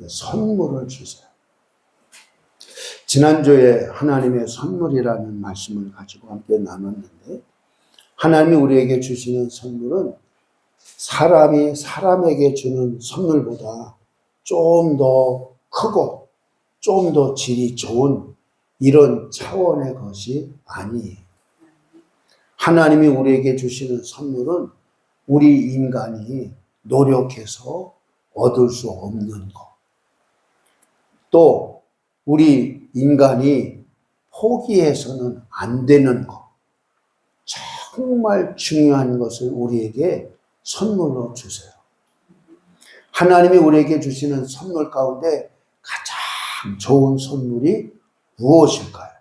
선물을 주세요. 지난주에 하나님의 선물이라는 말씀을 가지고 함께 나눴는데, 하나님이 우리에게 주시는 선물은 사람이 사람에게 주는 선물보다 좀 더 크고 좀 더 질이 좋은 이런 차원의 것이 아니에요. 하나님이 우리에게 주시는 선물은 우리 인간이 노력해서 얻을 수 없는 것, 또 우리 인간이 포기해서는 안 되는 것, 정말 중요한 것을 우리에게 선물로 주세요. 하나님이 우리에게 주시는 선물 가운데 가장 좋은 선물이 무엇일까요?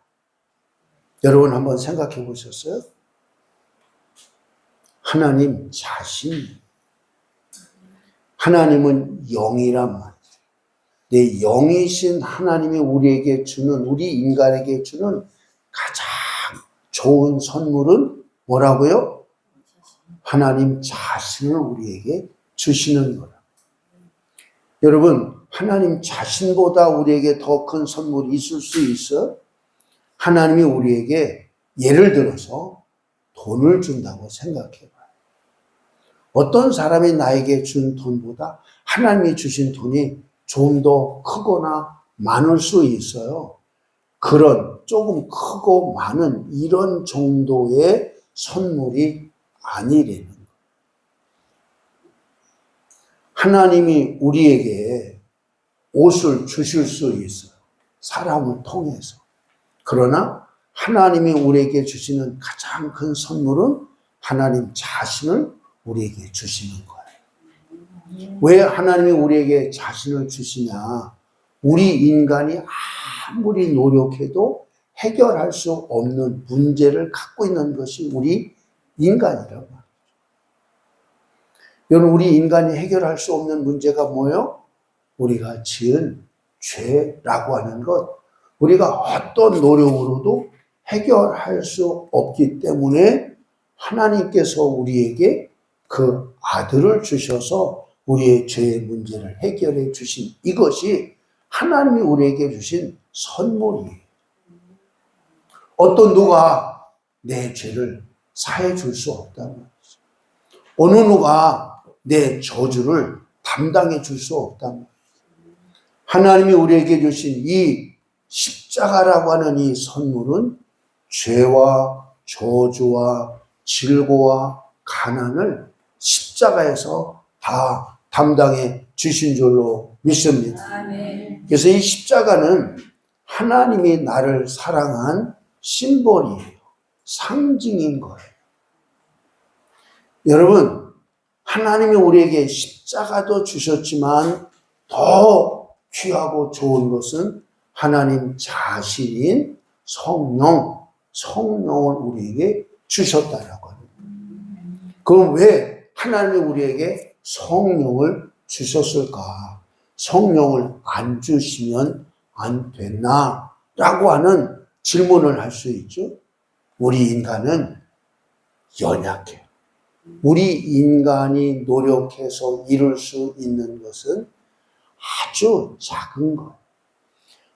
여러분 한번 생각해 보셨어요? 하나님 자신. 하나님은 영이란 말이에요. 내 영이신 하나님이 우리에게 주는, 우리 인간에게 주는 가장 좋은 선물은 뭐라고요? 하나님 자신을 우리에게 주시는 거라. 여러분, 하나님 자신보다 우리에게 더 큰 선물이 있을 수 있어? 하나님이 우리에게 예를 들어서 돈을 준다고 생각해 봐요. 어떤 사람이 나에게 준 돈보다 하나님이 주신 돈이 좀 더 크거나 많을 수 있어요. 그런 조금 크고 많은 이런 정도의 선물이 아니라는 거예요. 하나님이 우리에게 옷을 주실 수 있어요. 사람을 통해서. 그러나 하나님이 우리에게 주시는 가장 큰 선물은 하나님 자신을 우리에게 주시는 거예요. 왜 하나님이 우리에게 자신을 주시냐? 우리 인간이 아무리 노력해도 해결할 수 없는 문제를 갖고 있는 것이 우리 인간이라고 말이죠. 여러분, 우리 인간이 해결할 수 없는 문제가 뭐예요? 우리가 지은 죄라고 하는 것, 우리가 어떤 노력으로도 해결할 수 없기 때문에 하나님께서 우리에게 그 아들을 주셔서 우리의 죄의 문제를 해결해 주신 이것이 하나님이 우리에게 주신 선물이에요. 어떤 누가 내 죄를 사해 줄 수 없단 말이죠. 어느 누가 내 저주를 담당해 줄 수 없단 말이죠. 하나님이 우리에게 주신 이 십자가라고 하는 이 선물은 죄와 저주와 질고와 가난을 십자가에서 다 담당해 주신 줄로 믿습니다. 아멘. 그래서 이 십자가는 하나님이 나를 사랑한 심볼이에요. 상징인 거예요. 여러분, 하나님이 우리에게 십자가도 주셨지만 더 귀하고 좋은 것은 하나님 자신인 성령을 우리에게 주셨다라고 합니다. 그럼 왜 하나님이 우리에게 성령을 주셨을까? 성령을 안 주시면 안 됐나? 라고 하는 질문을 할 수 있죠. 우리 인간은 연약해요. 우리 인간이 노력해서 이룰 수 있는 것은 아주 작은 것.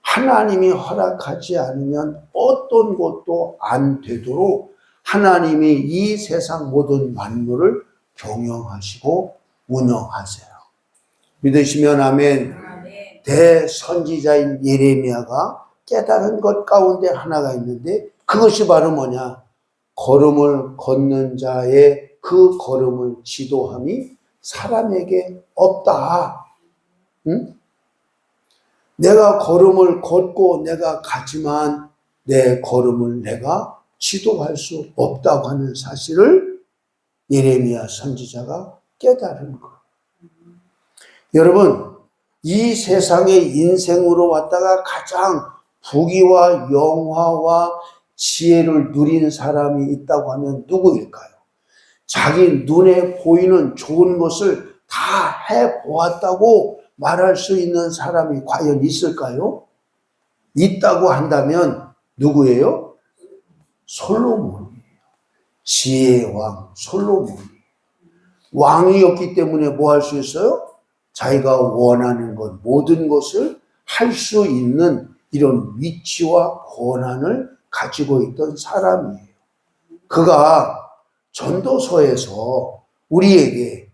하나님이 허락하지 않으면 어떤 것도 안 되도록 하나님이 이 세상 모든 만물을 경영하시고 운영하세요. 믿으시면 아멘. 대선지자인 예레미야가 깨달은 것 가운데 하나가 있는데 그것이 바로 뭐냐? 걸음을 걷는 자의 그 걸음을 지도함이 사람에게 없다. 응? 내가 걸음을 걷고 내가 가지만 내 걸음을 내가 지도할 수 없다고 하는 사실을 예레미야 선지자가 깨달은 것. 여러분, 이 세상의 인생으로 왔다가 가장 부귀와 영화와 지혜를 누린 사람이 있다고 하면 누구일까요? 자기 눈에 보이는 좋은 것을 다 해보았다고 말할 수 있는 사람이 과연 있을까요? 있다고 한다면 누구예요? 솔로몬이에요. 지혜의 왕 솔로몬. 왕이었기 때문에 뭐 할 수 있어요? 자기가 원하는 것, 모든 것을 할 수 있는 이런 위치와 권한을 가지고 있던 사람이에요. 그가 전도서에서 우리에게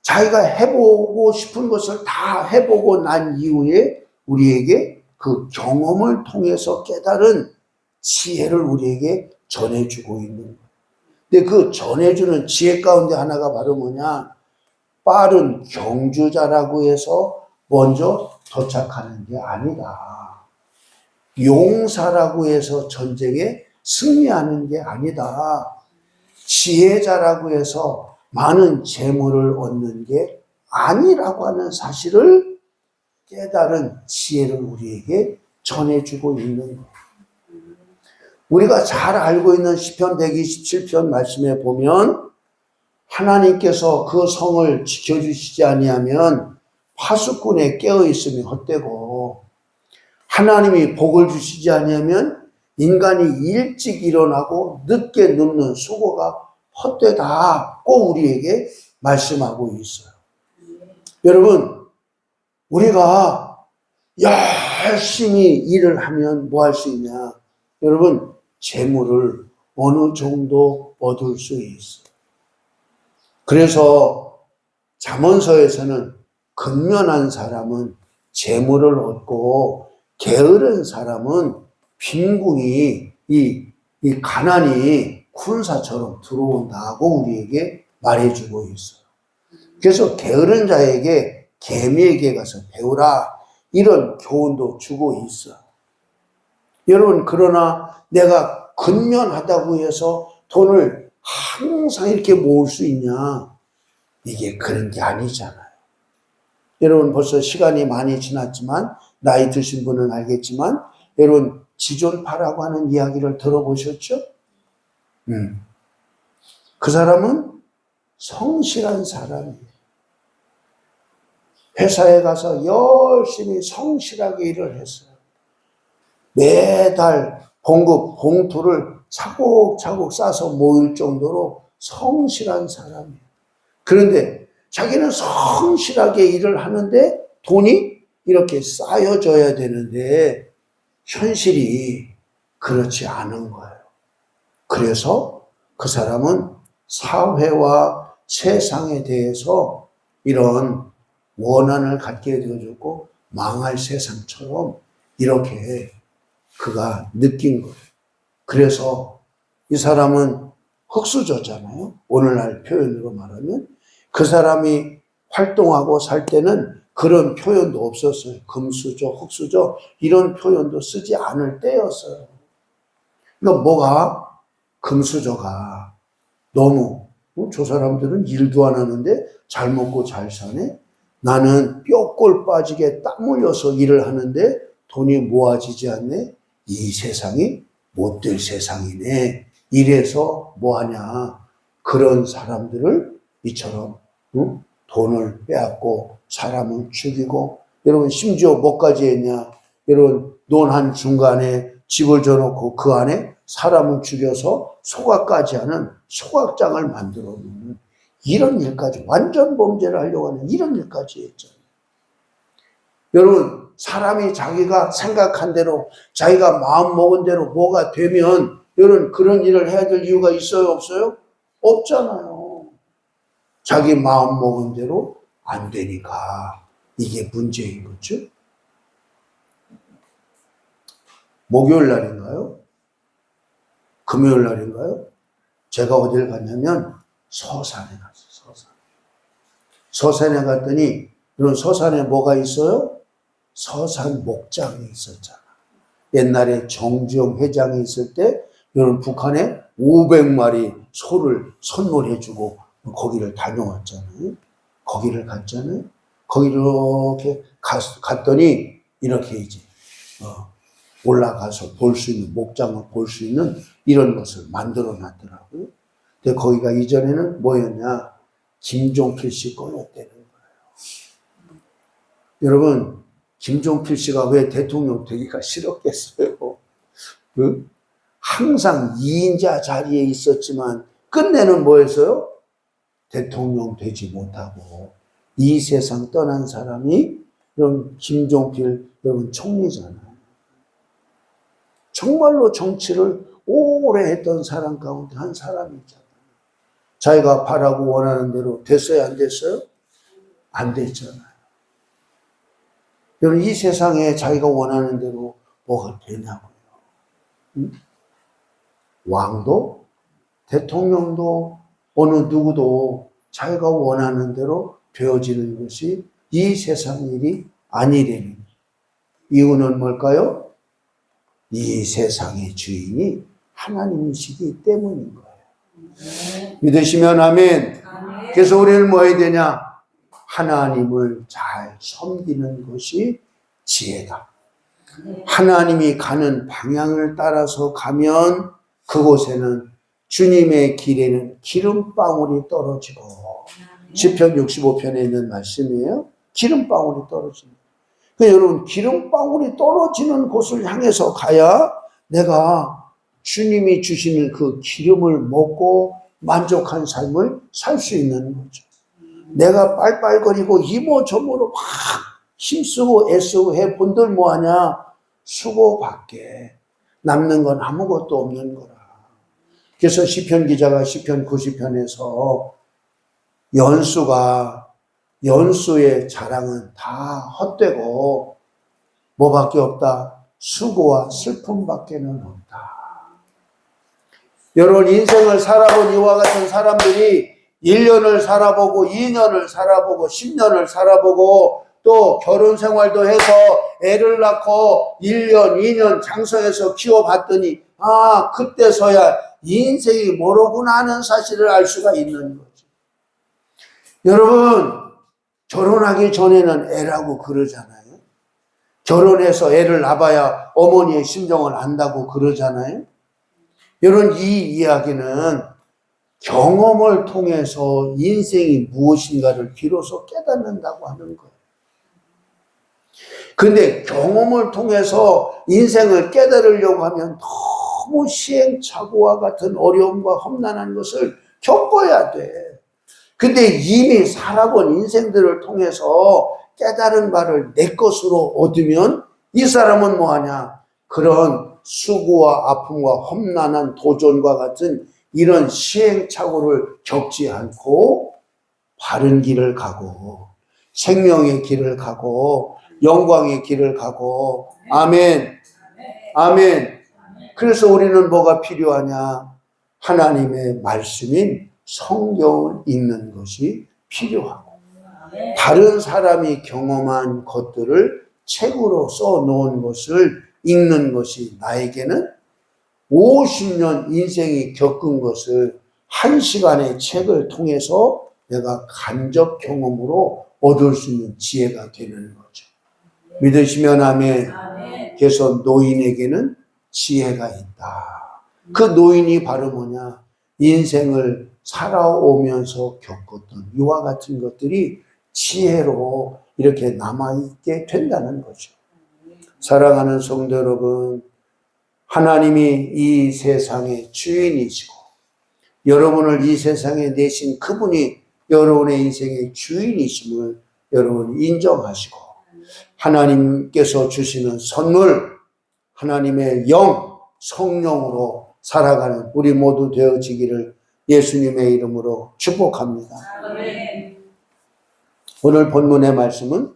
자기가 해보고 싶은 것을 다 해보고 난 이후에 우리에게 그 경험을 통해서 깨달은 지혜를 우리에게 전해주고 있는 거예요. 근데 그 전해주는 지혜 가운데 하나가 바로 뭐냐? 빠른 경주자라고 해서 먼저 도착하는 게 아니다. 용사라고 해서 전쟁에 승리하는 게 아니다. 지혜자라고 해서 많은 재물을 얻는 게 아니라고 하는 사실을 깨달은 지혜를 우리에게 전해주고 있는 거예요. 우리가 잘 알고 있는 시편 127편 말씀에 보면 하나님께서 그 성을 지켜주시지 아니하면 파수꾼에 깨어있음이 헛되고 하나님이 복을 주시지 아니하면 인간이 일찍 일어나고 늦게 눕는 수고가 헛되다고 우리에게 말씀하고 있어요. 여러분, 우리가 열심히 일을 하면 뭐 할 수 있냐? 여러분, 재물을 어느 정도 얻을 수 있어요. 그래서 잠언서에서는 근면한 사람은 재물을 얻고 게으른 사람은 빈궁이 이 가난이 군사처럼 들어온다고 우리에게 말해주고 있어요. 그래서 게으른 자에게 개미에게 가서 배우라 이런 교훈도 주고 있어요. 여러분, 그러나 내가 근면하다고 해서 돈을 항상 이렇게 모을 수 있냐? 이게 그런 게 아니잖아요. 여러분, 벌써 시간이 많이 지났지만 나이 드신 분은 알겠지만 여러분, 지존파라고 하는 이야기를 들어보셨죠? 그 사람은 성실한 사람이에요. 회사에 가서 열심히 성실하게 일을 했어요. 매달 봉급, 봉투를 차곡차곡 싸서 모일 정도로 성실한 사람이에요. 그런데 자기는 성실하게 일을 하는데 돈이 이렇게 쌓여져야 되는데 현실이 그렇지 않은 거예요. 그래서 그 사람은 사회와 세상에 대해서 이런 원한을 갖게 되어졌고 망할 세상처럼 이렇게 그가 느낀 거예요. 그래서 이 사람은 흙수저잖아요. 오늘날 표현으로 말하면 그 사람이 활동하고 살 때는 그런 표현도 없었어요. 금수저, 흙수저 이런 표현도 쓰지 않을 때였어요. 그러니까 뭐가 금수저가 너무 저 사람들은 일도 안 하는데 잘 먹고 잘 사네. 나는 뼈골 빠지게 땀 흘려서 일을 하는데 돈이 모아지지 않네. 이 세상이 못될 세상이네. 이래서 뭐하냐. 그런 사람들을 이처럼 돈을 빼앗고 사람을 죽이고 여러분 심지어 뭐까지 했냐. 여러분 논한 중간에 집을 줘놓고 그 안에 사람을 죽여서 소각까지 하는 소각장을 만들어 놓는 이런 일까지 완전 범죄를 하려고 하는 이런 일까지 했잖아요. 여러분 사람이 자기가 생각한 대로 자기가 마음먹은 대로 뭐가 되면 여러분 그런 일을 해야 될 이유가 있어요 없어요? 없잖아요. 자기 마음먹은 대로 안 되니까 이게 문제인 거죠. 목요일 날인가요? 금요일 날인가요? 제가 어딜 갔냐면 서산에 갔어요. 서산에 갔더니 이런 서산에 뭐가 있어요? 서산 목장이 있었잖아. 옛날에 정주영 회장이 있을 때 이런 북한에 500마리 소를 선물해주고 거기를 다녀왔잖아요. 거기를 갔잖아요. 거기 이렇게 갔더니 이렇게 이제 올라가서 볼 수 있는 목장을 볼 수 있는 이런 것을 만들어 놨더라고요. 근데 거기가 이전에는 뭐였냐? 김종필 씨 거였다는 거예요. 여러분 김종필 씨가 왜 대통령 되기가 싫었겠어요? 항상 2인자 자리에 있었지만 끝내는 뭐였어요? 대통령 되지 못하고 이 세상 떠난 사람이 여러분 김종필 여러분 총리잖아요. 정말로 정치를 오래 했던 사람 가운데 한 사람이잖아요. 자기가 바라고 원하는 대로 됐어요? 안 됐어요? 안 됐잖아요. 여러분 이 세상에 자기가 원하는 대로 뭐가 되냐고요. 응? 왕도 대통령도 어느 누구도 자기가 원하는 대로 되어지는 것이 이 세상 일이 아니라는 이유는 뭘까요? 이 세상의 주인이 하나님이시기 때문인 거예요. 믿으시면 아멘. 그래서 우리는 뭐 해야 되냐? 하나님을 잘 섬기는 것이 지혜다. 하나님이 가는 방향을 따라서 가면 그곳에는 주님의 길에는 기름방울이 떨어지고 시편 65편에 있는 말씀이에요. 기름방울이 떨어집니다. 그러니까 여러분 기름방울이 떨어지는 곳을 향해서 가야 내가 주님이 주시는 그 기름을 먹고 만족한 삶을 살 수 있는 거죠. 내가 빨빨거리고 이모저모로 막 힘쓰고 애쓰고 해본들 뭐하냐? 수고밖에 남는 건 아무것도 없는 거라. 그래서 시편 기자가 시편 90편에서 연수의 자랑은 다 헛되고 뭐밖에 없다? 수고와 슬픔밖에는 없다. 여러분 인생을 살아본 이와 같은 사람들이 1년을 살아보고 2년을 살아보고 10년을 살아보고 또 결혼 생활도 해서 애를 낳고 1년, 2년 장성해서 키워봤더니 그때서야 인생이 뭐로구나 하는 사실을 알 수가 있는 거죠. 여러분 결혼하기 전에는 애라고 그러잖아요. 결혼해서 애를 낳아야 어머니의 심정을 안다고 그러잖아요. 여러분 이 이야기는 경험을 통해서 인생이 무엇인가를 비로소 깨닫는다고 하는 거예요. 근데 경험을 통해서 인생을 깨달으려고 하면 너무 시행착오와 같은 어려움과 험난한 것을 겪어야 돼. 근데 이미 살아본 인생들을 통해서 깨달은 바를 내 것으로 얻으면 이 사람은 뭐하냐? 그런 수고와 아픔과 험난한 도전과 같은 이런 시행착오를 겪지 않고 바른 길을 가고 생명의 길을 가고 영광의 길을 가고 아멘. 아멘. 그래서 우리는 뭐가 필요하냐? 하나님의 말씀인 성경을 읽는 것이 필요하고 다른 사람이 경험한 것들을 책으로 써놓은 것을 읽는 것이 나에게는 50년 인생이 겪은 것을 1시간의 책을 통해서 내가 간접 경험으로 얻을 수 있는 지혜가 되는 거죠. 믿으시면 아멘. 그래서 노인에게는 지혜가 있다. 그 노인이 바로 뭐냐? 인생을 살아오면서 겪었던 이와 같은 것들이 지혜로 이렇게 남아있게 된다는 거죠. 사랑하는 성도 여러분, 하나님이 이 세상의 주인이시고 여러분을 이 세상에 내신 그분이 여러분의 인생의 주인이심을 여러분 인정하시고 하나님께서 주시는 선물, 하나님의 영, 성령으로 살아가는 우리 모두 되어지기를 예수님의 이름으로 축복합니다. 아멘. 오늘 본문의 말씀은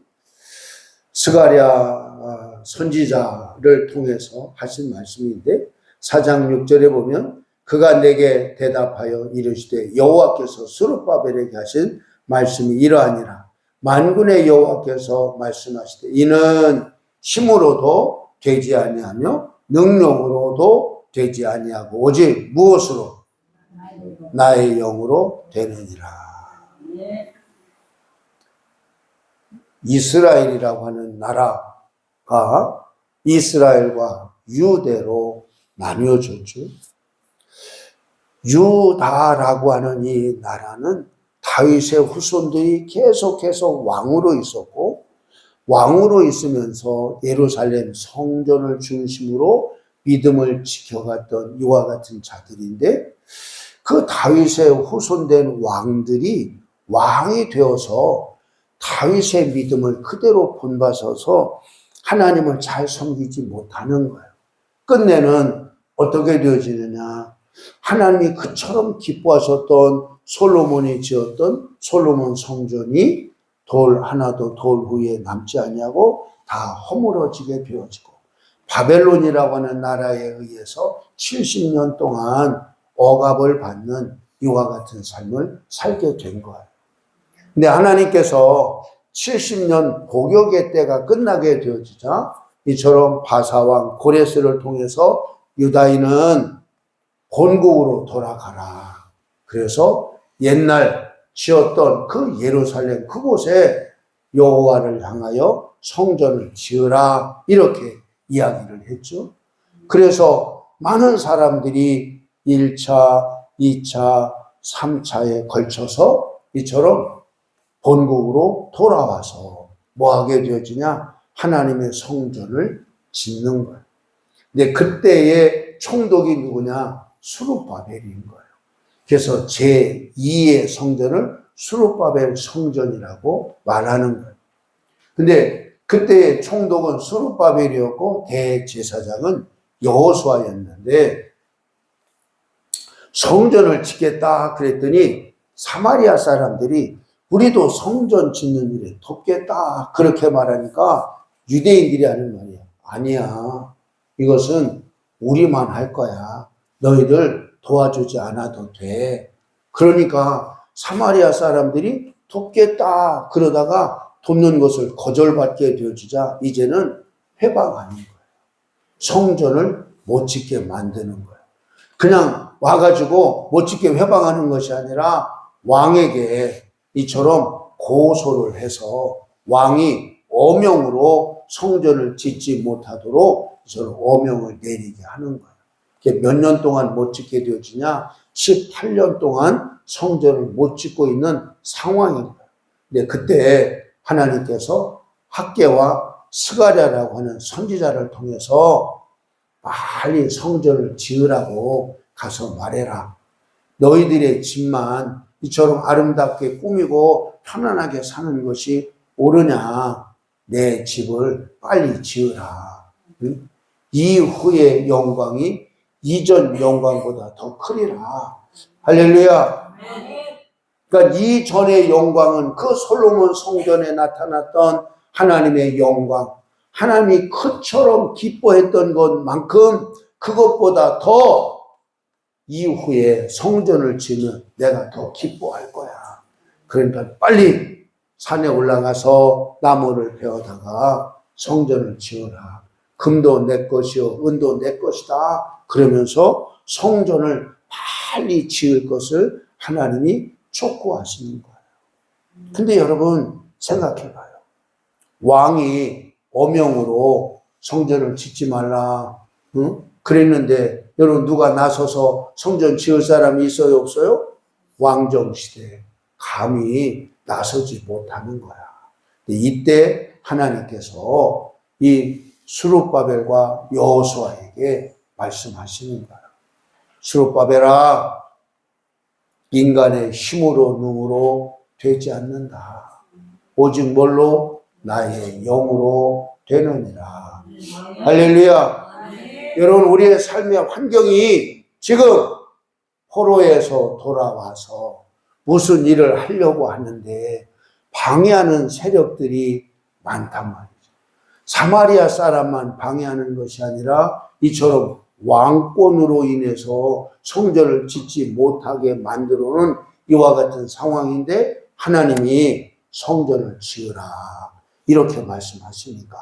스가랴 선지자를 통해서 하신 말씀인데 4장 6절에 보면 그가 내게 대답하여 이르시되 여호와께서 스룹바벨에게 하신 말씀이 이러하니라. 만군의 여호와께서 말씀하시되 이는 힘으로도 되지 아니하며 능력으로도 되지 아니하고 오직 무엇으로? 나의 영으로 되느니라. 이스라엘이라고 하는 나라가 이스라엘과 유대로 나뉘어졌죠. 유다라고 하는 이 나라는 다윗의 후손들이 계속해서 왕으로 있었고 왕으로 있으면서 예루살렘 성전을 중심으로 믿음을 지켜갔던 이와 같은 자들인데 그 다윗의 후손된 왕들이 왕이 되어서 다윗의 믿음을 그대로 본받아서 하나님을 잘 섬기지 못하는 거예요. 끝내는 어떻게 되어지느냐. 하나님이 그처럼 기뻐하셨던 솔로몬이 지었던 솔로몬 성전이 돌 하나도 돌 위에 남지 아니하고 다 허물어지게 되어지고 바벨론이라고 하는 나라에 의해서 70년 동안 억압을 받는 이와 같은 삶을 살게 된 거예요. 근데 하나님께서 70년 복역의 때가 끝나게 되어지자 이처럼 바사왕 고레스를 통해서 유다인은 본국으로 돌아가라. 그래서 옛날 지었던 그 예루살렘 그곳에 여호와를 향하여 성전을 지으라 이렇게 이야기를 했죠. 그래서 많은 사람들이 1차, 2차, 3차에 걸쳐서 이처럼 본국으로 돌아와서 뭐 하게 되어지냐? 하나님의 성전을 짓는 거예요. 근데 그때의 총독이 누구냐? 스룹바벨인 거예요. 그래서 제2의 성전을 스룹바벨 성전이라고 말하는 거예요. 근데 그때의 총독은 스룹바벨이었고 대제사장은 여호수아였는데 성전을 짓겠다 그랬더니 사마리아 사람들이 우리도 성전 짓는 일에 돕겠다 그렇게 말하니까 유대인들이 하는 말이야. 아니야. 이것은 우리만 할 거야. 너희들 도와주지 않아도 돼. 그러니까 사마리아 사람들이 돕겠다 그러다가 돕는 것을 거절받게 되어지자 이제는 회방하는 거예요. 성전을 못 짓게 만드는 거예요. 그냥 와가지고 못 짓게 회방하는 것이 아니라 왕에게 이처럼 고소를 해서 왕이 어명으로 성전을 짓지 못하도록 저는 어명을 내리게 하는 거예요. 몇 년 동안 못 짓게 되어지냐? 18년 동안 성전을 못 짓고 있는 상황입니다. 근데 그때 하나님께서 학개와 스가랴라고 하는 선지자를 통해서 빨리 성전을 지으라고 가서 말해라. 너희들의 집만 이처럼 아름답게 꾸미고 편안하게 사는 것이 옳으냐? 내 집을 빨리 지으라. 이후의 영광이 이전 영광보다 더 크리라. 할렐루야. 그러니까 이전의 영광은 그 솔로몬 성전에 나타났던 하나님의 영광, 하나님이 그처럼 기뻐했던 것만큼 그것보다 더 이후에 성전을 지으면 내가 더 기뻐할 거야. 그러니까 빨리 산에 올라가서 나무를 베어다가 성전을 지으라. 금도 내 것이요 은도 내 것이다. 그러면서 성전을 빨리 지을 것을 하나님이 촉구하시는 거예요. 근데 여러분 생각해봐요. 왕이 어명으로 성전을 짓지 말라 그랬는데 여러분 누가 나서서 성전 지을 사람이 있어요 없어요? 왕정시대 감히 나서지 못하는 거야. 이때 하나님께서 이 스룹바벨과 여호수아에게 말씀하시는 거야. 스룹바벨아, 인간의 힘으로 능으로 되지 않는다. 오직 뭘로? 나의 영으로 되느니라. 할렐루야. 여러분 우리의 삶의 환경이 지금 포로에서 돌아와서 무슨 일을 하려고 하는데 방해하는 세력들이 많단 말이죠. 사마리아 사람만 방해하는 것이 아니라 이처럼 왕권으로 인해서 성전을 짓지 못하게 만들어놓은 이와 같은 상황인데 하나님이 성전을 지으라 이렇게 말씀하시니까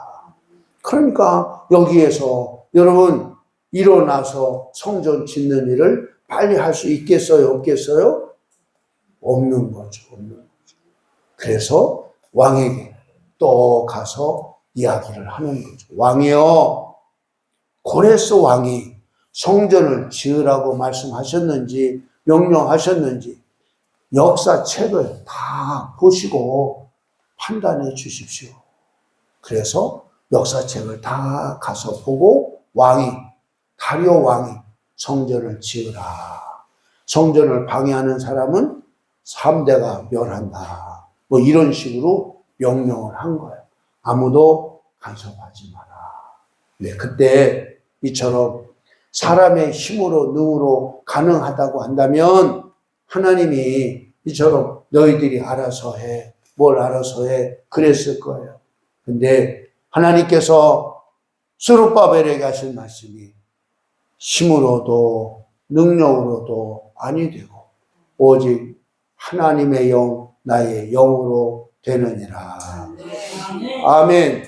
그러니까 여기에서 여러분 일어나서 성전 짓는 일을 빨리 할 수 있겠어요 없겠어요? 없는 거죠. 없는 거죠. 그래서 왕에게 또 가서 이야기를 하는 거죠. 왕이요, 고레스 왕이 성전을 지으라고 말씀하셨는지 명령하셨는지 역사책을 다 보시고 판단해 주십시오. 그래서 역사책을 다 가서 보고 다리오 왕이 성전을 지으라. 성전을 방해하는 사람은 3대가 멸한다. 뭐 이런 식으로 명령을 한 거예요. 아무도 간섭하지 마라. 네, 그때 이처럼 사람의 힘으로 능으로 가능하다고 한다면 하나님이 이처럼 너희들이 알아서 해, 뭘 알아서 해 그랬을 거예요. 근데 하나님께서 스룹바벨에게 하신 말씀이 힘으로도 능력으로도 아니 되고 오직 하나님의 영 나의 영으로 되느니라. 아멘.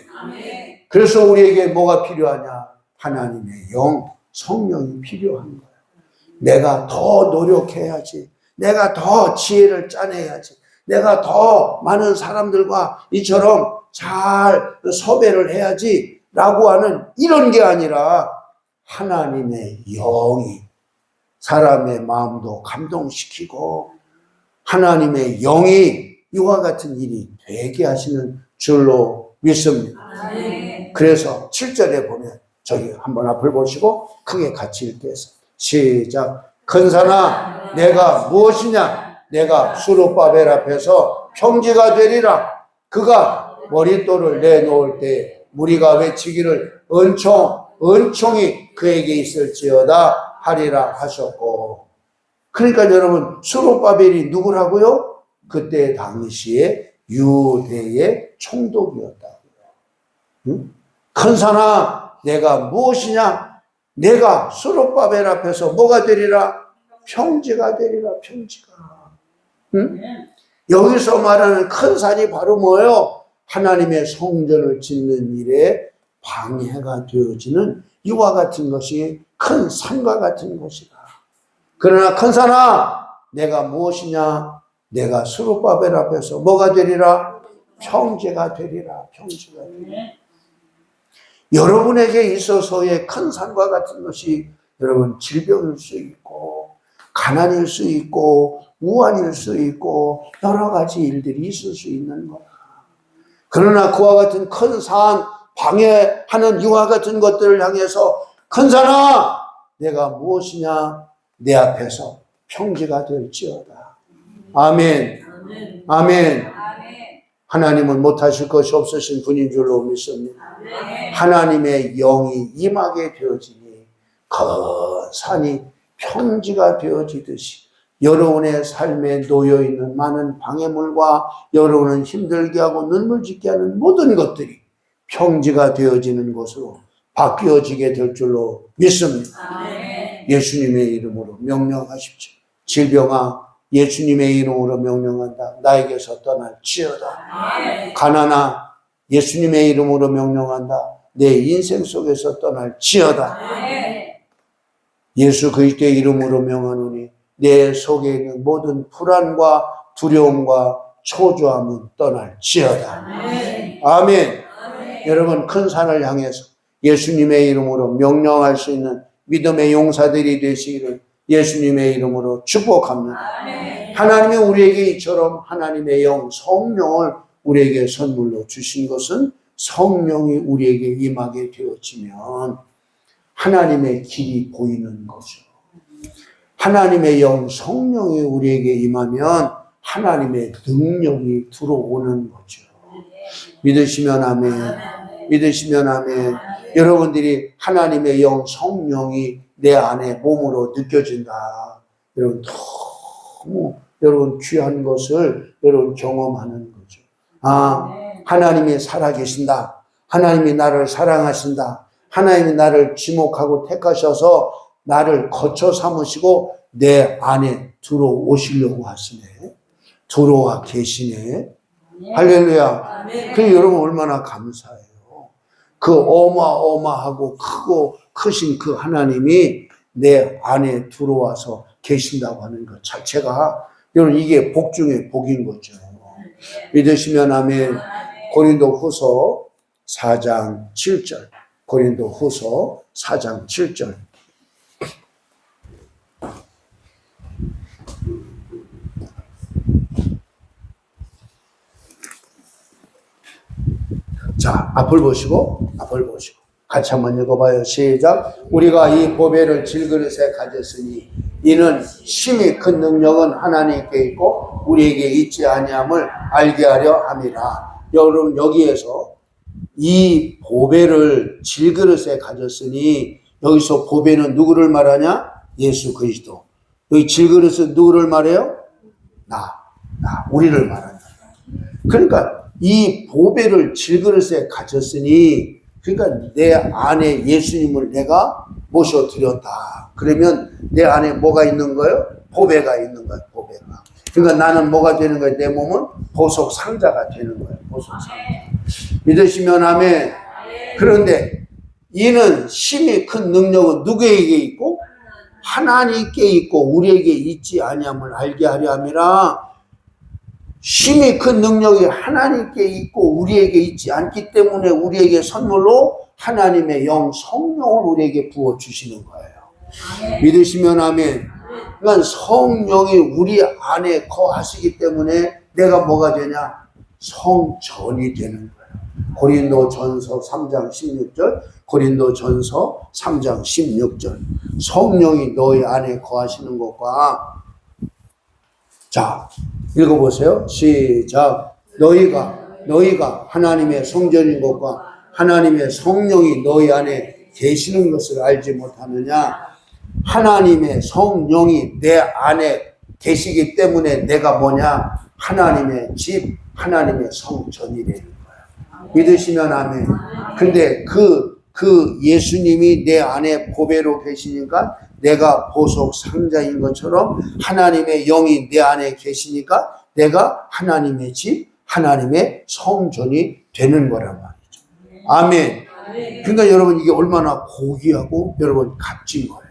그래서 우리에게 뭐가 필요하냐? 하나님의 영, 성령이 필요한 거예요. 내가 더 노력해야지. 내가 더 지혜를 짜내야지. 내가 더 많은 사람들과 이처럼 잘 섭외를 해야지 라고 하는 이런 게 아니라 하나님의 영이 사람의 마음도 감동시키고 하나님의 영이 이와 같은 일이 되게 하시는 줄로 믿습니다. 그래서 7절에 보면 저기 한번 앞을 보시고 크게 같이 읽겠습니다. 시작. 큰사나 내가 무엇이냐? 내가 스룹바벨 앞에서 평지가 되리라. 그가 머릿돌을 내놓을 때 무리가 외치기를 은총이 그에게 있을지어다 하리라 하셨고. 그러니까 여러분 스룹바벨이 누구라고요? 그때 당시에 유대의 총독이었다고요. 응? 큰사나 내가 무엇이냐? 내가 스룹바벨 앞에서 뭐가 되리라? 평지가 되리라. 평지가. 응? 여기서 말하는 큰 산이 바로 뭐예요? 하나님의 성전을 짓는 일에 방해가 되어지는 이와 같은 것이 큰 산과 같은 것이다. 그러나 큰 산아 내가 무엇이냐? 내가 스룹바벨 앞에서 뭐가 되리라? 평지가 되리라. 평지가 되리라. 여러분에게 있어서의 큰 산과 같은 것이 여러분 질병일 수 있고 가난일 수 있고 우환일 수 있고 여러 가지 일들이 있을 수 있는 거다. 그러나 그와 같은 큰 산, 방해하는 이와 같은 것들을 향해서 큰 산아 내가 무엇이냐? 내 앞에서 평지가 될지어다. 아멘. 아멘. 하나님은 못하실 것이 없으신 분인 줄로 믿습니다. 하나님의 영이 임하게 되어지니 큰 산이 평지가 되어지듯이 여러분의 삶에 놓여있는 많은 방해물과 여러분을 힘들게 하고 눈물 짓게 하는 모든 것들이 평지가 되어지는 것으로 바뀌어지게 될 줄로 믿습니다. 예수님의 이름으로 명령하십시오. 질병아 예수님의 이름으로 명령한다. 나에게서 떠날지어다. 가난아 예수님의 이름으로 명령한다. 내 인생 속에서 떠날지어다. 예수 그리스도의 이름으로 명하노니 내 속에 있는 모든 불안과 두려움과 초조함은 떠날지어다. 아멘. 여러분 큰 산을 향해서 예수님의 이름으로 명령할 수 있는 믿음의 용사들이 되시기를 예수님의 이름으로 축복합니다. 하나님이 우리에게 이처럼 하나님의 영 성령을 우리에게 선물로 주신 것은 성령이 우리에게 임하게 되어지면 하나님의 길이 보이는 거죠. 하나님의 영 성령이 우리에게 임하면 하나님의 능력이 들어오는 거죠. 믿으시면 아멘. 믿으시면 아멘. 여러분들이 하나님의 영 성령이 내 안에 몸으로 느껴진다. 여러분 너무 여러분 귀한 것을 여러분 경험하는 거죠. 아, 하나님이 살아계신다. 하나님이 나를 사랑하신다. 하나님이 나를 지목하고 택하셔서 나를 거처 삼으시고 내 안에 들어오시려고 하시네. 들어와 계시네. 할렐루야. 그 여러분 얼마나 감사해요. 그 어마어마하고 크고 크신 그 하나님이 내 안에 들어와서 계신다고 하는 것 자체가 여러분 이게 복 중에 복인 거죠. 믿으시면 아멘. 고린도 후서 4장 7절. 고린도 후서 4장 7절. 자, 앞을 보시고 같이 한번 읽어봐요. 시작. 우리가 이 보배를 질그릇에 가졌으니 이는 심히 큰 능력은 하나님께 있고 우리에게 있지 아니함을 알게 하려 함이라. 여러분 여기에서 이 보배를 질그릇에 가졌으니 여기서 보배는 누구를 말하냐? 예수 그리스도. 여기 질그릇은 누구를 말해요? 나, 우리를 말하냐. 그러니까 이 보배를 질그릇에 가졌으니 그러니까 내 안에 예수님을 내가 모셔드렸다. 그러면 내 안에 뭐가 있는 거예요? 보배가 있는 거예요. 보배가. 그러니까 나는 뭐가 되는 거예요? 내 몸은 보석 상자가 되는 거예요. 보석 상자. 믿으시면 아멘. 그런데 이는 심히 큰 능력은 누구에게 있고? 하나님께 있고 우리에게 있지 아니함을 알게 하려 함이라. 심히 큰 능력이 하나님께 있고 우리에게 있지 않기 때문에 우리에게 선물로 하나님의 영 성령을 우리에게 부어주시는 거예요. 믿으시면 아멘. 그러니까 성령이 우리 안에 거하시기 때문에 내가 뭐가 되냐? 성전이 되는 거예요. 고린도전서 3장 16절, 고린도전서 3장 16절. 성령이 너희 안에 거하시는 것과, 자, 읽어보세요. 시작. 너희가 하나님의 성전인 것과 하나님의 성령이 너희 안에 계시는 것을 알지 못하느냐? 하나님의 성령이 내 안에 계시기 때문에 내가 뭐냐? 하나님의 집, 하나님의 성전이 되는 거예요. 믿으시면 아멘. 근데 그 예수님이 내 안에 보배로 계시니까 내가 보석 상자인 것처럼 하나님의 영이 내 안에 계시니까 내가 하나님의 집, 하나님의 성전이 되는 거란 말이죠. 아멘. 그러니까 여러분 이게 얼마나 고귀하고 여러분 값진 거예요.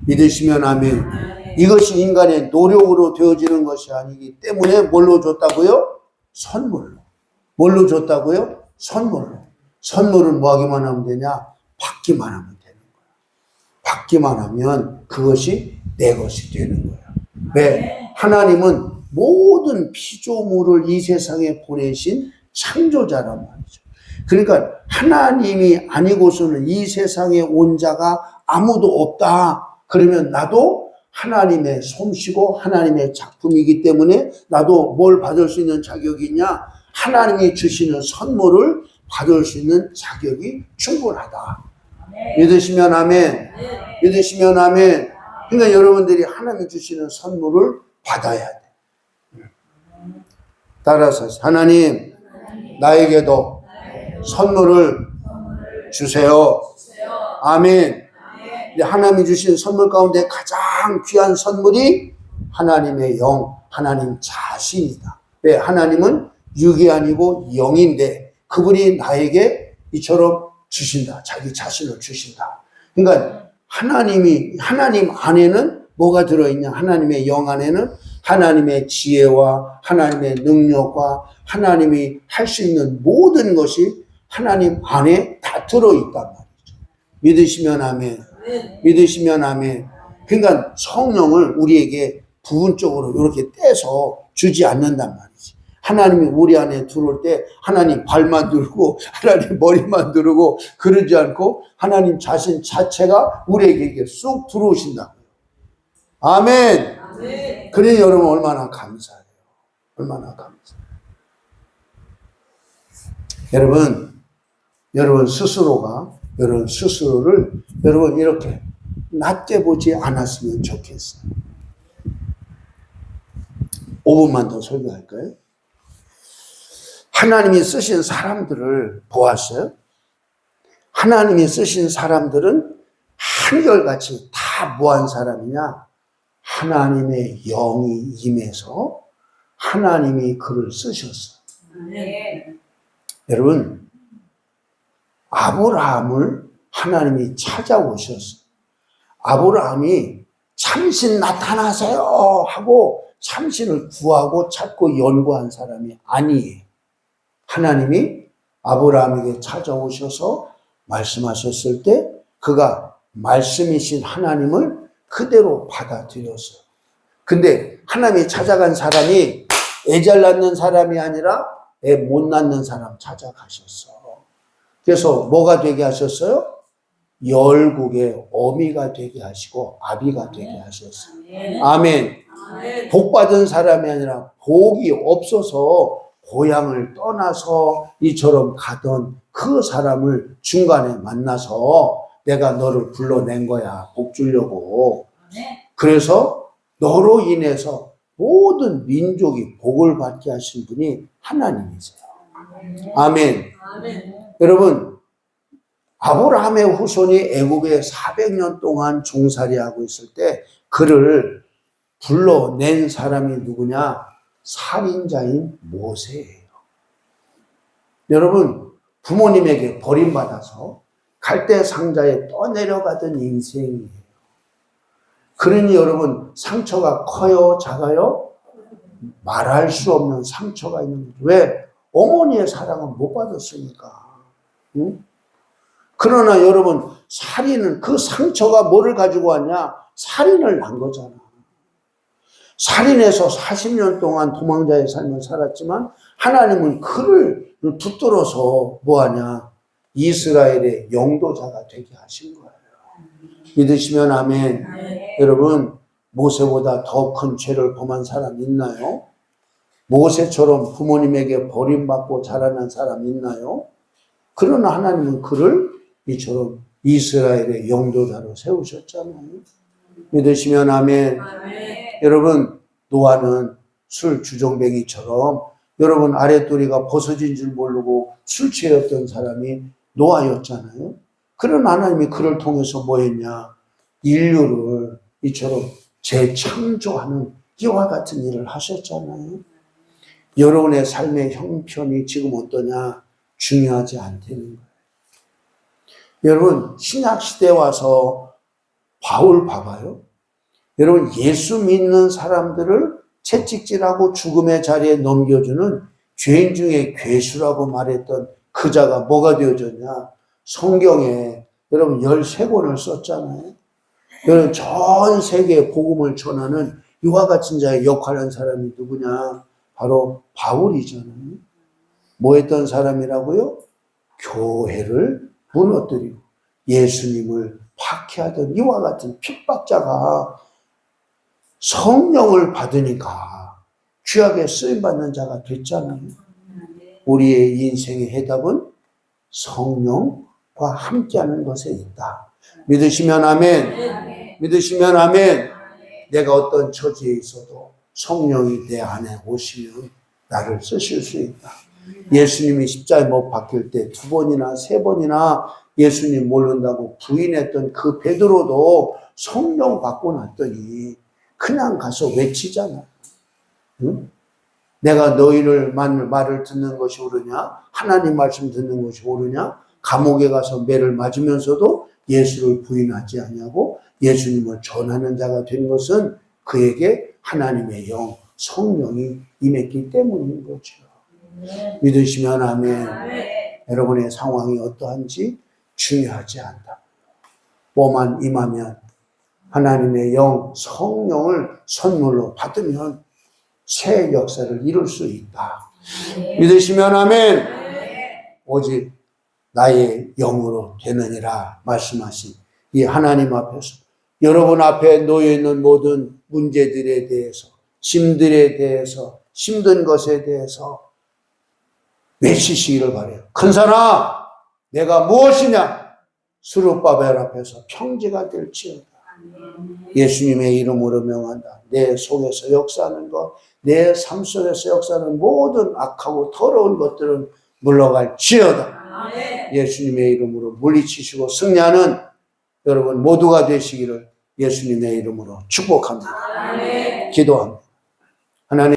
믿으시면 아멘. 이것이 인간의 노력으로 되어지는 것이 아니기 때문에 뭘로 줬다고요? 선물로. 뭘로 줬다고요? 선물로. 선물은 뭐 하기만 하면 되냐? 받기만 하면 되는 거야. 받기만 하면 그것이 내 것이 되는 거야. 왜? 하나님은 모든 피조물을 이 세상에 보내신 창조자란 말이죠. 그러니까 하나님이 아니고서는 이 세상에 온 자가 아무도 없다. 그러면 나도 하나님의 솜씨고 하나님의 작품이기 때문에 나도 뭘 받을 수 있는 자격이 있냐? 하나님이 주시는 선물을 받을 수 있는 자격이 충분하다. 믿으시면 아멘. 믿으시면 아멘. 그러니까 여러분들이 하나님이 주시는 선물을 받아야 돼. 따라서 하나님 나에게도 선물을 주세요. 아멘. 하나님이 주신 선물 가운데 가장 귀한 선물이 하나님의 영, 하나님 자신이다. 왜? 하나님은 육이 아니고 영인데 그분이 나에게 이처럼 주신다. 자기 자신을 주신다. 그러니까 하나님 안에는 뭐가 들어있냐? 하나님의 영 안에는 하나님의 지혜와 하나님의 능력과 하나님이 할 수 있는 모든 것이 하나님 안에 다 들어있단 말이죠. 믿으시면 아멘. 믿으시면 아멘. 그러니까 성령을 우리에게 부분적으로 이렇게 떼서 주지 않는단 말이지. 하나님이 우리 안에 들어올 때 하나님 발만 두르고 하나님 머리만 두르고 그러지 않고 하나님 자신 자체가 우리에게 쑥 들어오신다고요. 아멘. 아멘. 그러니 여러분 얼마나 감사해요. 얼마나 감사해요. 여러분 스스로를 여러분 이렇게 낮게 보지 않았으면 좋겠어요. 5분만 더 설교할까요? 하나님이 쓰신 사람들을 보았어요? 하나님이 쓰신 사람들은 한결같이 다 뭐한 사람이냐? 하나님의 영이 임해서 하나님이 그를 쓰셨어요. 네. 여러분, 아브라함을 하나님이 찾아오셨어요. 아브라함이 참신 나타나세요 하고 참신을 구하고 찾고 연구한 사람이 아니에요. 하나님이 아브라함에게 찾아오셔서 말씀하셨을 때 그가 말씀이신 하나님을 그대로 받아들였어요. 근데 하나님이 찾아간 사람이 애 잘 낳는 사람이 아니라 애 못 낳는 사람 찾아가셨어. 그래서 뭐가 되게 하셨어요? 열국의 어미가 되게 하시고 아비가 되게 하셨어요. 아멘. 복 받은 사람이 아니라 복이 없어서 고향을 떠나서 이처럼 가던 그 사람을 중간에 만나서 내가 너를 불러낸 거야. 복 주려고. 그래서 너로 인해서 모든 민족이 복을 받게 하신 분이 하나님이세요. 아멘. 여러분, 아브라함의 후손이 애국에 400년 동안 종살이하고 있을 때 그를 불러낸 사람이 누구냐? 살인자인 모세예요. 여러분, 부모님에게 버림받아서 갈대 상자에 떠내려가던 인생이에요. 그러니 여러분, 상처가 커요? 작아요? 말할 수 없는 상처가 있는 거죠. 왜? 어머니의 사랑을 못 받았으니까. 응? 그러나 여러분, 살인은 그 상처가 뭐를 가지고 왔냐? 살인을 난 거잖아. 살인해서 40년 동안 도망자의 삶을 살았지만 하나님은 그를 붙들어서 뭐하냐? 이스라엘의 영도자가 되게 하신 거예요. 믿으시면 아멘. 여러분, 모세보다 더 큰 죄를 범한 사람 있나요? 모세처럼 부모님에게 버림받고 자라난 사람 있나요? 그러나 하나님은 그를 이처럼 이스라엘의 영도자로 세우셨잖아요. 믿으시면 아멘. 여러분, 노아는 술 주정뱅이처럼 여러분 아랫도리가 벗어진 줄 모르고 술 취했던 사람이 노아였잖아요. 그런 하나님이 그를 통해서 뭐 했냐? 인류를 이처럼 재창조하는 이와 같은 일을 하셨잖아요. 여러분의 삶의 형편이 지금 어떠냐? 중요하지 않다는 거예요. 여러분, 신약시대에 와서 바울 봐봐요. 여러분, 예수 믿는 사람들을 채찍질하고 죽음의 자리에 넘겨주는 죄인 중에 괴수라고 말했던 그 자가 뭐가 되어졌냐? 성경에 여러분 13권을 썼잖아요. 여러분, 전 세계에 복음을 전하는 이와 같은 자의 역할을 한 사람이 누구냐? 바로 바울이잖아요. 뭐 했던 사람이라고요? 교회를 무너뜨리고 예수님을 박해하던 이와 같은 핍박자가 성령을 받으니까 귀하게 쓰임받는 자가 됐잖아요. 우리의 인생의 해답은 성령과 함께하는 것에 있다. 믿으시면 아멘. 믿으시면 아멘. 내가 어떤 처지에 있어도 성령이 내 안에 오시면 나를 쓰실 수 있다. 예수님이 십자가에 못 박힐 때 2번이나 3번이나 예수님 모른다고 부인했던 그 베드로도 성령 받고 났더니 그냥 가서 외치잖아. 응? 내가 너희를 말을 듣는 것이 옳으냐? 하나님 말씀 듣는 것이 옳으냐? 감옥에 가서 매를 맞으면서도 예수를 부인하지 않냐고 예수님을 전하는 자가 된 것은 그에게 하나님의 영, 성령이 임했기 때문인 거죠. 믿으시면 아멘. 여러분의 상황이 어떠한지 중요하지 않다. 뭐만 임하면 하나님의 영, 성령을 선물로 받으면 새 역사를 이룰 수 있다. 믿으시면 아멘. 오직 나의 영으로 되느니라 말씀하신 이 하나님 앞에서 여러분 앞에 놓여있는 모든 문제들에 대해서, 짐들에 대해서, 힘든 것에 대해서 외치시기를 바라요. 큰사나 내가 무엇이냐? 스룹바벨 앞에서 평지가 될지어다. 예수님의 이름으로 명한다. 내 속에서 역사하는 것, 내 삶 속에서 역사하는 모든 악하고 더러운 것들은 물러갈지어다. 예수님의 이름으로 물리치시고 승리하는 여러분 모두가 되시기를 예수님의 이름으로 축복합니다. 기도합니다. 하나님